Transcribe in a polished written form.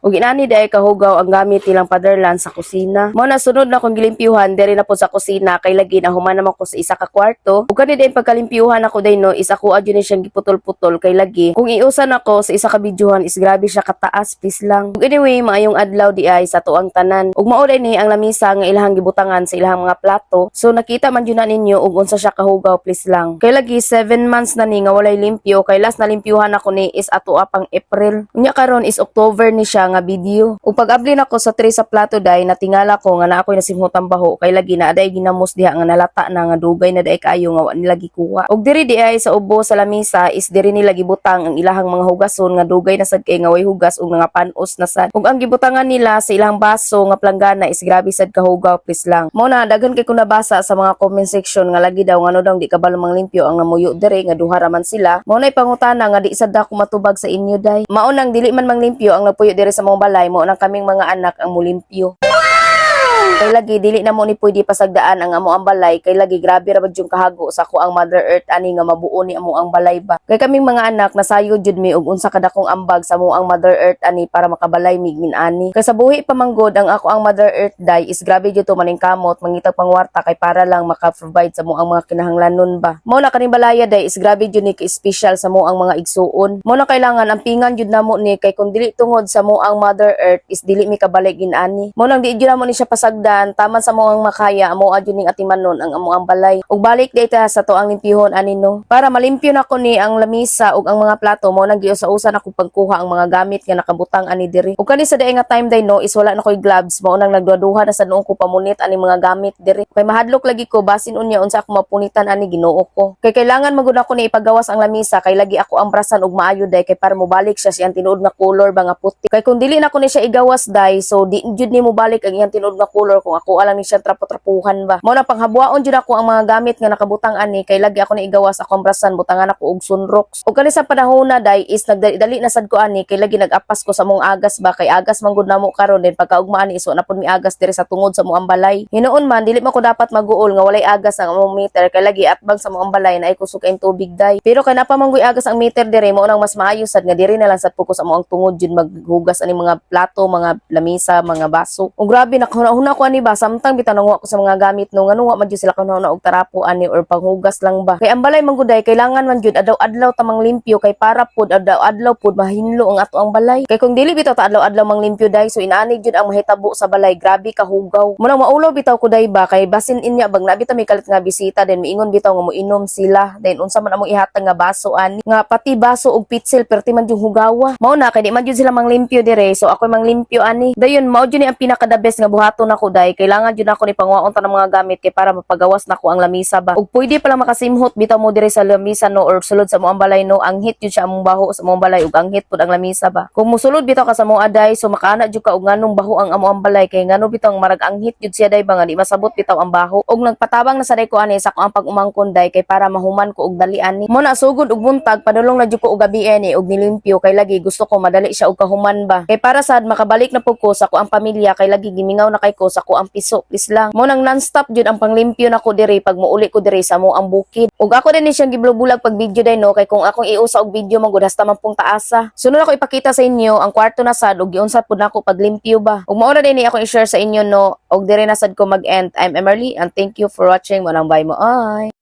Ug inani day kahugaw ang gamit nilang paderlan sa kusina. Mo na sunod na kong gilimpyuhan diri na po sa kusina kay lagi na human naman ko sa isa ka kwarto. Ug kani day pagkalimpyuhan ako day no is ako adyo ni siyang giputol-putol kay lagi. Kung iusan ako sa isa ka bidyuhan is grabe siya kataas, please lang. Ug anyway, maayong adlaw di ay sa tuang tanan. Ug mao day ni ang lamisa nga ilahang gibutangan sa ilahang mga plato. So nakita man jud na ninyo ug unsa siya kahugaw, please lang. Kay lagi 7 months na ni nga walay limpyo kay last na limpyuhan ako ni is ato pang April. Unya karon is October ni siya nga video. Ug pag-abli nako sa tray sa plato day natingala ko nga naa koy nasimhotang baho kay lagi na aday ginamos diha nga nalata na nga dugay na day kaayo nga wa nila gikuha. Ug diri di ay sa ubo sa lamisa is diri nila gibutang ang ilahang mga hugason nga dugay na sad kay nga way hugas ug nga panos na sad. Ug ang gibutangan nila sa ilang baso nga planggana is grabe sad kahugaw, please lang. Mo na daghan kay ko nabasa sa mga comment section nga lagi daw ngano daw di kabalo manglimpyo ang namuyo diri nga duha ra man sila. Mo na pangutana nga di sad ako matubag sa inyo day. Mao nang dili man manglimpyo ang napuyo diri sa mong balay mo nang kaming mga anak ang mulimpyo. Kay lagi dili na mo ni pwede pasagdaan ang amo ang balay kay lagi grabe ra bad yung kahago sa ko ang Mother Earth ani nga mabuo ni amo ang balay ba. Kay kaming mga anak nasayod jud mi og unsa kadakong ambag sa mo ang Mother Earth ani para makabalay migin ani. Kay sa buhi pamanggod ang ako ang Mother Earth day is grabe jud to maning kamot mangitag pangwarta kay para lang maka-provide sa mo ang mga kinahanglanon ba. Mao na kaning balaya day is grabe jud ni ka-special sa mo ang mga igsuon. Mao na kailangan ang pingan jud namo ni kay kun dili tungod sa mo ang Mother Earth is dili mi kabalay gin ani. Mao nang di jud namo ni siya pasagdan taman sa mo ang makaya amo adyo ning atimanon ang amo ang balay. Ug balik dayta sa to ang limpyhon ani no. Para malimpyo nako ni ang lamisa ug ang mga plato mo nang giusa-usa nako pagkuha ang mga gamit nga nakabutang ani diri. Ug kani sa daay nga time day no is wala na koy gloves mao nang nagduha na sa noong ko pamunit ani mga gamit diri. Kay mahadlok lagi ko basin unya unsa ako mapunitan ani Ginoo ko. Kay kailangan magud ako ni ipagawas ang lamisa kay lagi ako ang brasan ug maayo day kay para mobalik siya siyang tinuod nga color ba nga puti. Kay kung dili na ko ni siya igawas day so di jud ni mobalik ang iyang tinuod nga color kung ako alam ni siya trapo-trapuhan ba. Mao na panghabuaon jud ako ang mga gamit nga nakabutang ani kay lagi ako ni igawas akong brasan butangan ako og sunrox. Ug kani sa panahon na day is nagdali na sad ko ani kay lagi nagapas ko sa mong agas ba kay agas man gud namo karon din pagkaugmaan iso na pud mi agas diri sa tungod sa moang balay. Hinuon man dili man ko dapat maguol nga walay agas ang among meter kay lagi atbang sa moang balay na ay kusog kaing tubig day. Pero kay napamanggoy agas ang meter diri mao nang mas maayo sad nga diri na lang sad fokus sa moang tungod jud maghugas ani mga plato, mga lamisa, mga baso. Ug grabe nakhuna ko ani ba samtang bitaw nanguha ko sa mga gamit no nganuha man jud sila kanuna og tarapo ani or panghugas lang ba. Kay ang balay man guday kailangan man jud adlaw-adlaw ta manglimpyo kay para pud adlaw-adlaw pud mahinlo ang ato ang balay. Kay kung dili bitaw ta adlaw-adlaw manglimpyo day so inaani jud ang mahitabo sa balay grabe kahugaw. Mo nang maulaw bitaw ko day ba kay basin inya bag na bitaw may kalit nga bisita then miingon bitaw nga moinom sila then unsa man among ihatag nga baso ani nga pati baso og pitsil perti man jud hugawa. Mao na kay di man jud sila manglimpyo dire so ako manglimpyo ani. Dayon mao jud ni ang pinaka the best nga buhaton nako day kailangan jud ako ni pangwaon ta ng mga gamit kay para mapagawas nako ang lamisa ba. Ug pwede pa lang makasimhot bitaw mo dire sa lamisa no or sulod sa moang balay no ang hit jud siya among baho sa moang balay ug ang hit pud ang lamisa ba. Kung mosulod bitaw ka sa moong aday so makaana jud ka og nganong baho ang amo ang balay kay ngano bitaw marag ang hit jud siya day ba nga di masabot bitaw ang baho. Ug nagpatabang na sa day ko ani sa ko ang pag-umangkon day kay para mahuman ko og dali ani. Mo na sugod og buntag padulong na jud ko og gabi ani og nilimpyo kay lagi gusto ko madali siya og kahuman ba. Kay para sad makabalik na pud ko sa ko ang pamilya kay lagi gimingaw na kay ko sa ko ang piso please lang. Mo nang non-stop jud ang panglimpyo nako diri pag muuli ko diri sa mo ang bukid. Ug ako din ni siyang gibulog-bulag pag video day no kay kung akong iusa og video magud hasta man pong taasa. Sunod ako ipakita sa inyo ang kwarto na sad ug giunsa pud nako paglimpyo ba. Ug mao na din ni ako i-share sa inyo no og diri na sad ko mag-end. I'm Emerly and thank you for watching. Walang bye mo. Ay.